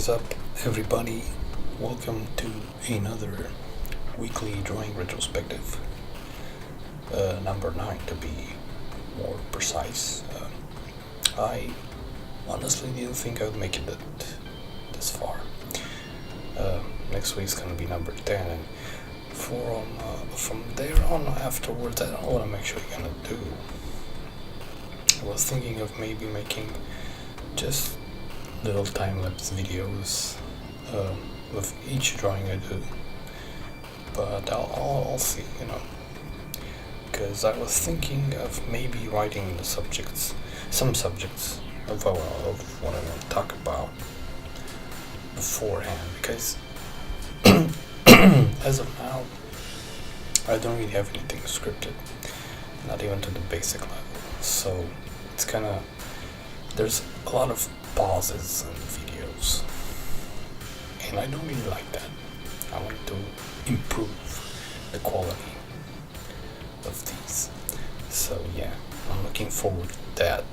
is up, everybody? Welcome to another weekly drawing retrospective, number 9 to be more precise. I honestly didn't think I would make it this far. Next week's gonna be number 10, and from there on afterwards, I don't know what I'm actually gonna do. I was thinking of maybe making just little time-lapse videos with each drawing I do, but I'll see, because I was thinking of maybe writing some subjects of what I want to talk about beforehand, because as of now I don't really have anything scripted, not even to the basic level, so it's there's a lot of pauses in videos, and I don't really like that. I want to improve the quality of these, so yeah, I'm looking forward to that.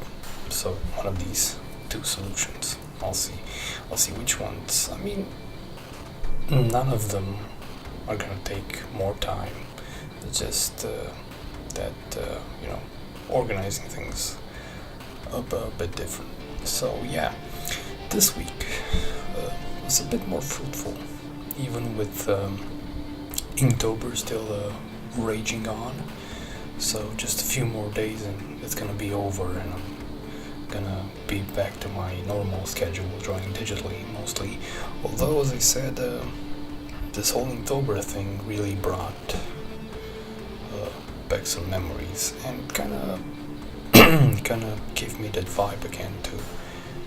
So one of these two solutions, I'll see which ones. I mean, none of them are gonna take more time. It's just organizing things a bit different. So yeah, this week was a bit more fruitful, even with Inktober still raging on. So just a few more days and it's gonna be over, and I'm gonna be back to my normal schedule, drawing digitally mostly. Although, as I said, this whole Inktober thing really brought back some memories, and kind of gave me that vibe again to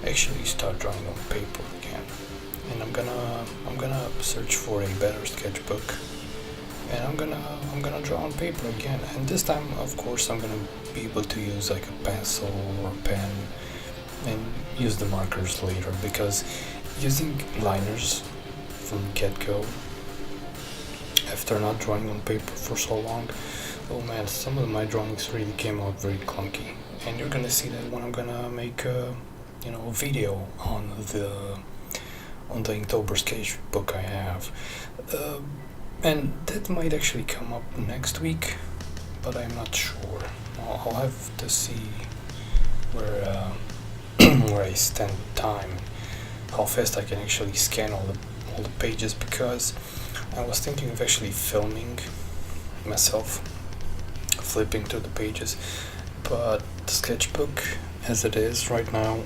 actually start drawing on paper again. And I'm gonna search for a better sketchbook, and I'm gonna draw on paper again. And this time, of course, I'm gonna be able to use like a pencil or a pen and use the markers later, because using liners from get-go after not drawing on paper for so long, oh man, some of my drawings really came out very clunky. And you're gonna see that when I'm gonna make a video on the Inktober sketchbook I have, and that might actually come up next week, but I'm not sure. I'll have to see where where I stand with time, how fast I can actually scan all the pages, because I was thinking of actually filming myself flipping through the pages, but the sketchbook as it is right now,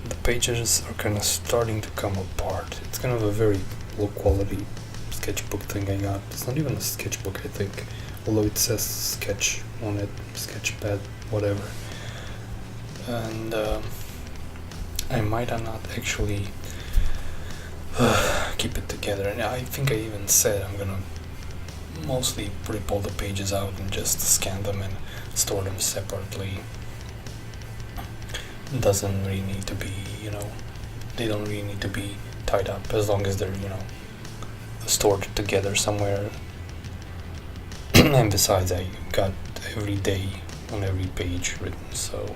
the pages are kind of starting to come apart. It's kind of a very low quality sketchbook thing I got. It's not even a sketchbook, I think, although it says sketch on it, sketchpad, whatever. And I might not actually keep it together. And I think I even said I'm gonna mostly rip all the pages out and just scan them and store them separately. Doesn't really need to be, they don't really need to be tied up, as long as they're, stored together somewhere. And besides, I got every day on every page written, so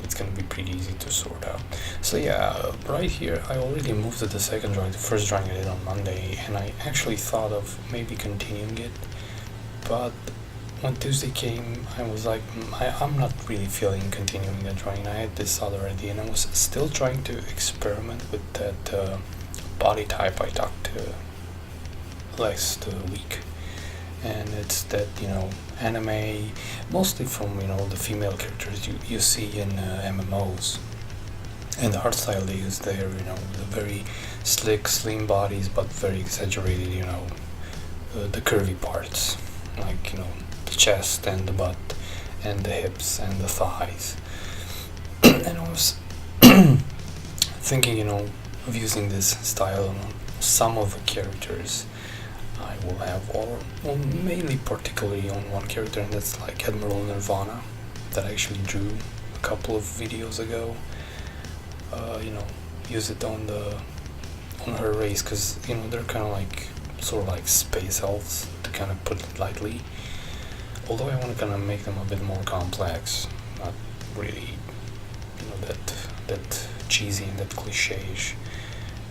it's gonna be pretty easy to sort out. So yeah, right here I already moved to the second drawing. The first drawing I did on Monday, and I actually thought of maybe continuing it, but when Tuesday came, I was like, I'm not really feeling continuing that drawing. I had this other idea, and I was still trying to experiment with that body type I talked to last week. And it's that, anime, mostly from, the female characters you see in MMOs. And the art style they use there, the very slick, slim bodies, but very exaggerated, the curvy parts, like, the chest and the butt and the hips and the thighs. And I was thinking, of using this style on some of the characters I will have, or mainly particularly on one character, and that's like Admiral Nirvana, that I actually drew a couple of videos ago. Use it on her race, because they're kind of like sort of like space elves, to kind of put it lightly. Although I want to kind of make them a bit more complex, not really that cheesy and that cliche-ish.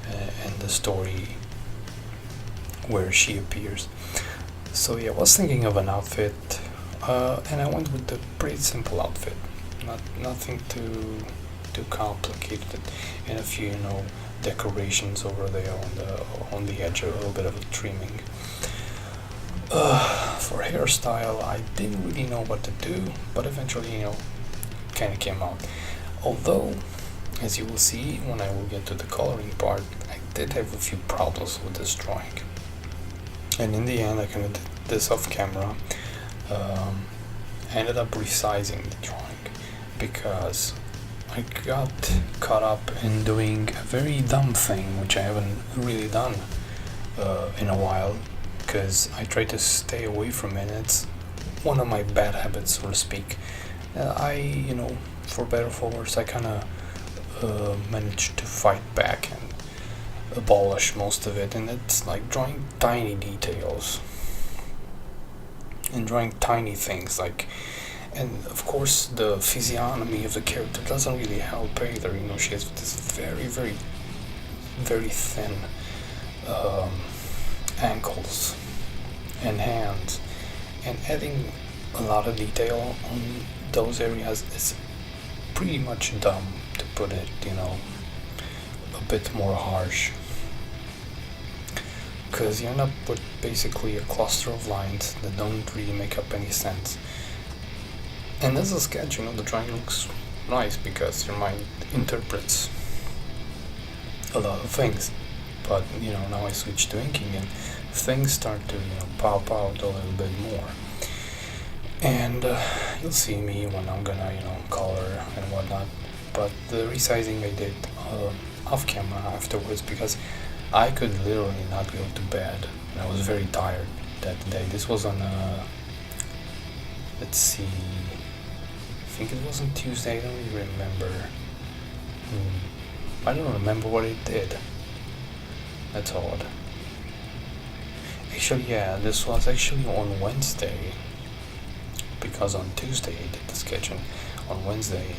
and the story where she appears. So yeah, I was thinking of an outfit, and I went with a pretty simple outfit, nothing too complicated, and a few decorations over there on the edge, a little bit of a trimming. For hairstyle, I didn't really know what to do, but eventually, kind of came out. Although, as you will see when I will get to the coloring part, I did have a few problems with this drawing. And in the end, I kind of did this off camera. Ended up resizing the drawing because I got caught up in doing a very dumb thing, which I haven't really done in a while, because I try to stay away from it. It's one of my bad habits, so to speak. For better or for worse, I kind of managed to fight back and abolish most of it, and it's like drawing tiny details and drawing tiny things, and of course the physiognomy of the character doesn't really help either. She has this very, very, very thin ankles and hands, and adding a lot of detail on those areas is pretty much dumb, to put it a bit more harsh, because you end up with basically a cluster of lines that don't really make up any sense. And as a sketch, the drawing looks nice because your mind interprets a lot of things. But now I switch to inking and things start to pop out a little bit more. And you'll see me when I'm gonna color and whatnot. But the resizing I did off camera afterwards, because I could literally not go to bed, and I was very tired that day. This was on let's see, I think it was on Tuesday. I don't really remember. I don't remember what it did. That's odd. Actually, yeah, this was actually on Wednesday, because on Tuesday I did the sketching. On Wednesday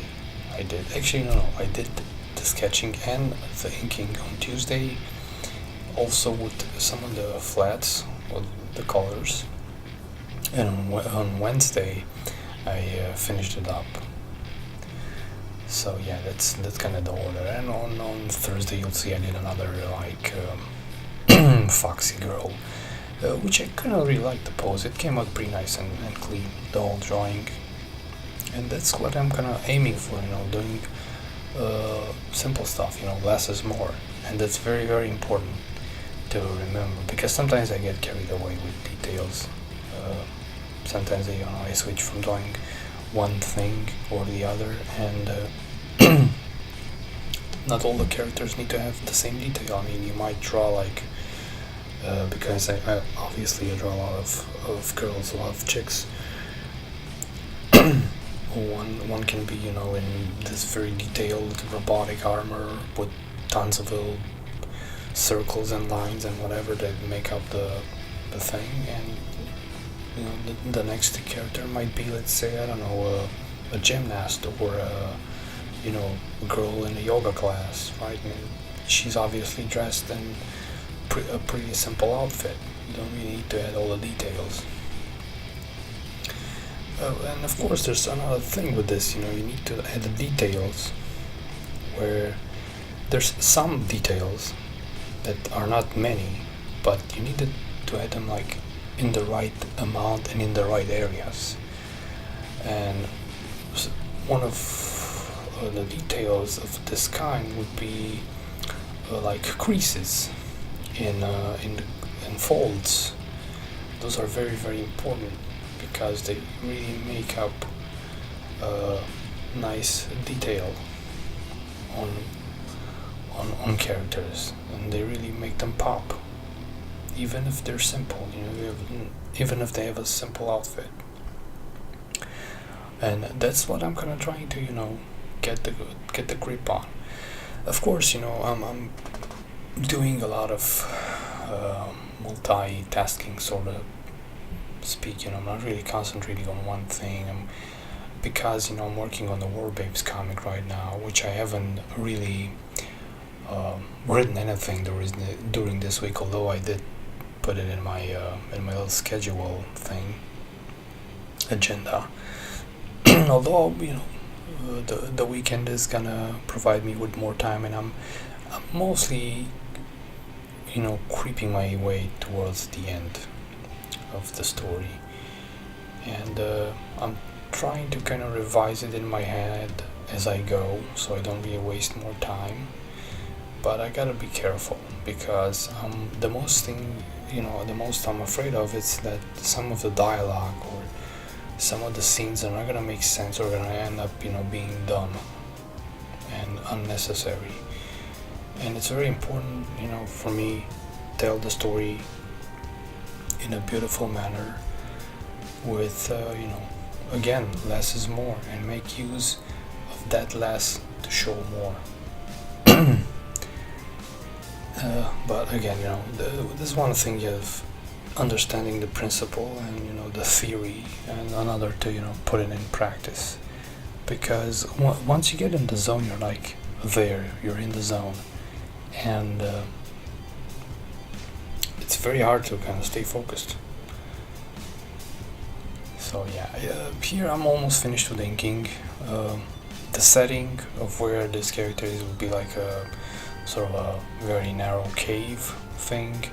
I did, actually no, I did the sketching and the inking on Tuesday, also with some of the flats with the colors, and on Wednesday I finished it up. So yeah, that's kind of the order. And on Thursday you'll see I did another foxy girl, which I kind of really liked the pose. It came out pretty nice and clean, the whole drawing, and that's what I'm kind of aiming for, doing simple stuff, less is more, and that's very, very important to remember, because sometimes I get carried away with details. Sometimes I switch from drawing one thing or the other, and not all the characters need to have the same detail. I mean, you might draw because I obviously draw a lot of girls, a lot of chicks. One can be in this very detailed robotic armor with tons of little circles and lines and whatever that make up the thing, and the next character might be, let's say, I don't know, a gymnast, or a girl in a yoga class, right? And she's obviously dressed in a pretty simple outfit. You don't really need to add all the details. And of course there's another thing with this, you need to add the details where there's some details that are not many, but you need to add them in the right amount and in the right areas. And one of the details of this kind would be creases in folds. Those are very, very important, because they really make up nice detail on characters, and they really make them pop, even if they're simple. Even if they have a simple outfit. And that's what I'm kind of trying to get the grip on. Of course, I'm doing a lot of multitasking, sort of speak. I'm not really concentrating on one thing, because I'm working on the War Babes comic right now, which I haven't really written anything during this week, although I did put it in my little schedule thing agenda. Although the weekend is gonna provide me with more time, and I'm mostly creeping my way towards the end of the story, and I'm trying to kind of revise it in my head as I go, so I don't really waste more time. But I gotta be careful, because the most I'm afraid of is that some of the dialogue or some of the scenes are not gonna make sense, or gonna end up being dumb and unnecessary. And it's very important for me to tell the story in a beautiful manner with again, less is more, and make use of that less to show more. But again, this is one thing of understanding the principle and the theory, and another to put it in practice. Because once you get in the zone, you're like you're in the zone, and it's very hard to kind of stay focused. So yeah, here I'm almost finished with inking. The setting of where this character is would be like a sort of a very narrow cave thing.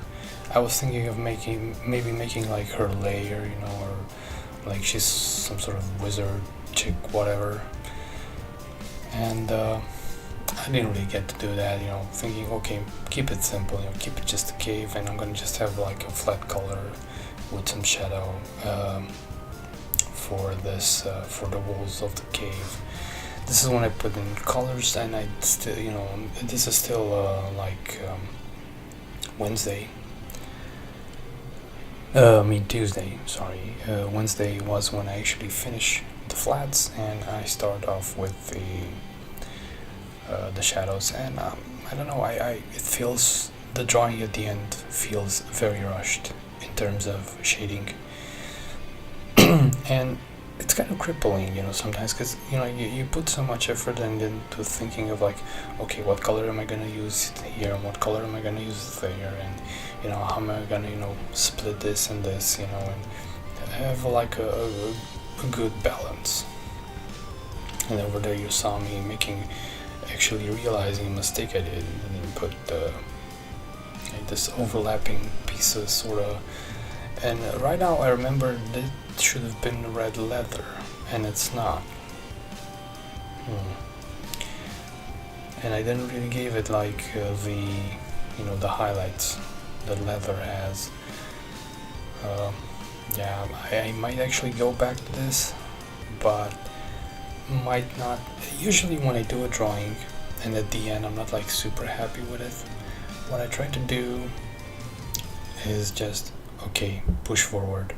I was thinking of maybe making like her lair, or like she's some sort of wizard chick, whatever. And I didn't really get to do that, thinking, okay, keep it simple, keep it just a cave, and I'm gonna just have like a flat color with some shadow for this, for the walls of the cave. This is when I put in colors, and I still, this is still Wednesday. Tuesday, sorry. Wednesday was when I actually finish the flats, and I start off with the shadows. And I don't know, it feels, the drawing at the end feels very rushed in terms of shading. And it's kind of crippling, sometimes, because you put so much effort into thinking of like, okay, what color am I gonna use here, and what color am I gonna use there, and how am I gonna split this and this, and have like a good balance. And over there you saw me actually realizing a mistake I did, and then put like this overlapping pieces sort of. And right now I remember that should have been red leather, and it's not. And I didn't really give it like the highlights that leather has. Yeah, I might actually go back to this, but might not. Usually when I do a drawing and at the end I'm not like super happy with it, what I try to do is just, okay, push forward.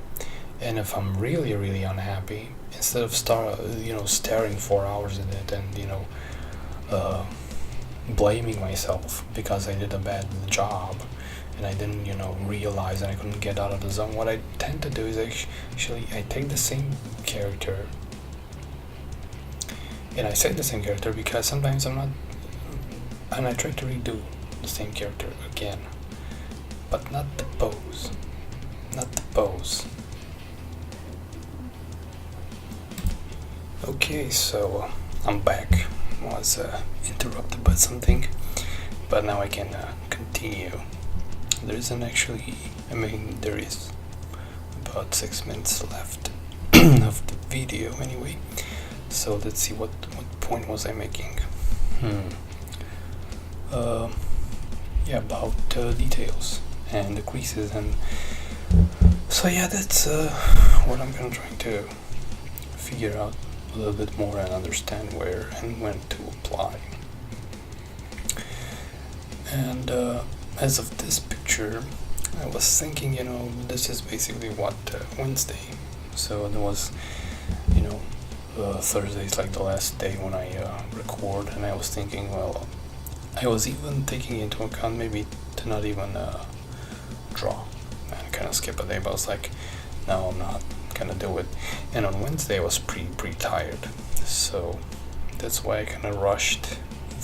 And if I'm really, really unhappy, instead of staring 4 hours at it and blaming myself because I did a bad job and I didn't realize and I couldn't get out of the zone, what I tend to do is actually I take the same character, and I say the same character because sometimes I'm not, and I try to redo the same character again, but not the pose. Okay, so I'm back. Was interrupted by something, but now I can continue. There isn't actually, there is about 6 minutes left of the video anyway. So let's see, what point was I making? Yeah, about details and the creases, and so yeah, that's what I'm gonna try to figure out a little bit more and understand where and when to apply. And as of this picture, I was thinking, this is basically what Wednesday. So there was, Thursday is like the last day when I record, and I was thinking, well, I was even taking into account maybe to not even draw and kind of skip a day, but I was like, no, I'm not gonna do it. And on Wednesday I was pretty tired, so that's why I kind of rushed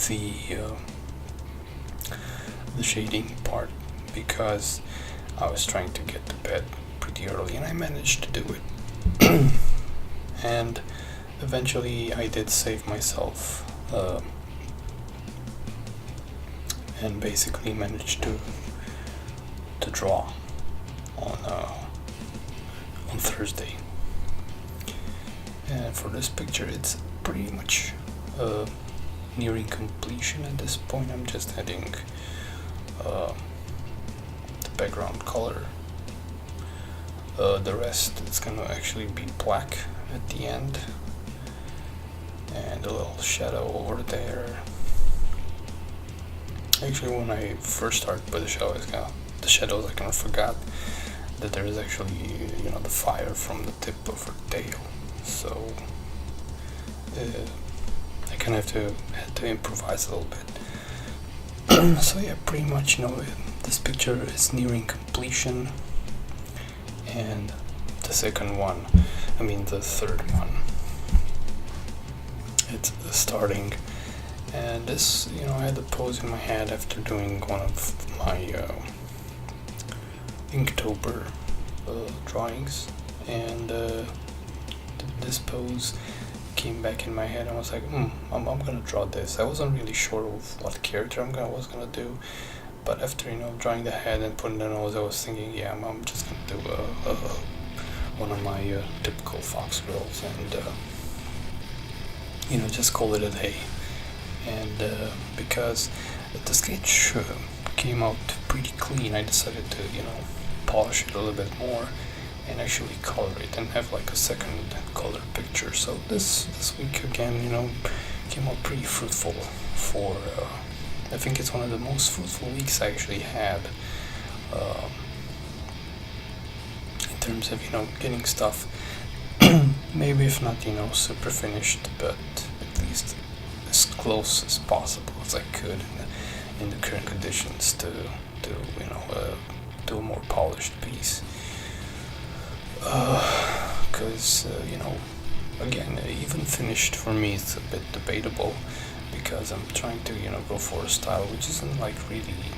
the the shading part because I was trying to get to bed pretty early, and I managed to do it. And eventually I did save myself, and basically managed to draw on Thursday. And for this picture, it's pretty much nearing completion at this point. I'm just adding the background color. The rest is gonna actually be black at the end, and a little shadow over there. Actually, when I first started with the shadows, I kind of forgot that there is actually, the fire from the tip of her tail. So I kind of had to improvise a little bit. So yeah, pretty much, this picture is nearing completion, and the third one, it's starting. And this, I had a pose in my head after doing one of my Inktober drawings, and this pose came back in my head. I was like, I'm gonna draw this. I wasn't really sure of what character I was gonna do, but after drawing the head and putting the nose, I was thinking, yeah, I'm just gonna do one of my typical fox girls, and just call it a day. And because the sketch came out pretty clean, I decided to polish it a little bit more and actually color it and have like a second color picture. So this week again, came out pretty fruitful. For I think it's one of the most fruitful weeks I actually had in terms of getting stuff maybe if not super finished, but at least as close as possible as I could in the current conditions to do a more polished piece. Because again, even finished for me is a bit debatable, because I'm trying to go for a style which isn't like really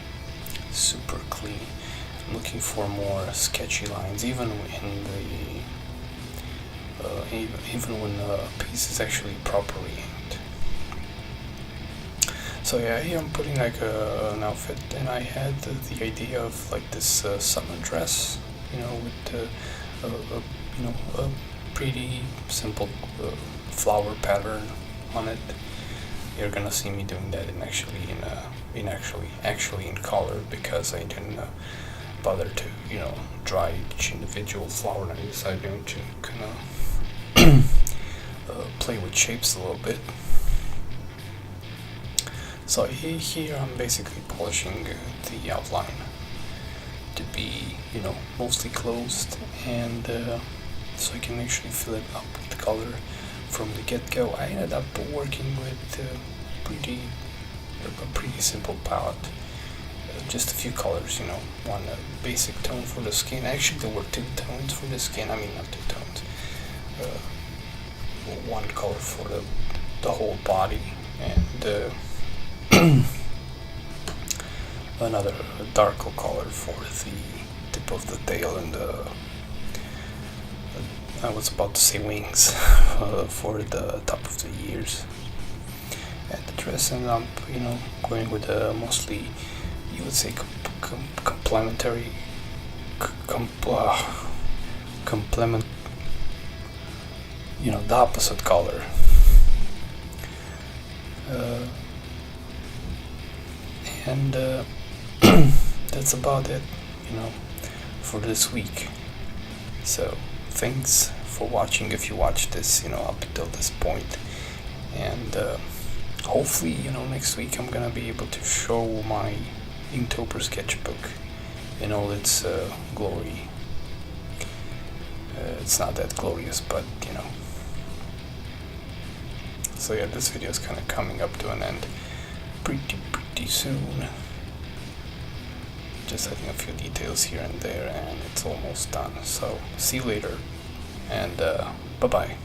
super clean. I'm looking for more sketchy lines, even in the even when a piece is actually properly inked. So yeah, here I'm putting like an outfit, and I had the idea of like this summer dress, with a pretty simple flower pattern on it. You're gonna see me doing that actually in color, because I didn't bother to draw each individual flower, and I decided to kind of play with shapes a little bit. So here I'm basically polishing the outline to be mostly closed, and so I can actually fill it up with color from the get-go. I ended up working with a pretty simple palette, just a few colors, one basic tone for the skin. Actually, there were two tones for the skin. I mean, not two tones. One color for the whole body, and another darker color for the tip of the tail and I was about to say wings for the top of the ears. And the dress ended up, going with mostly, you would say, complementary, complement, the opposite color. And that's about it, for this week. So thanks for watching, if you watched this, up until this point. And hopefully, next week I'm gonna be able to show my Inktober sketchbook in all its glory. It's not that glorious, but So yeah, this video is kind of coming up to an end pretty soon. Just adding a few details here and there, and it's almost done. So see you later, and bye bye.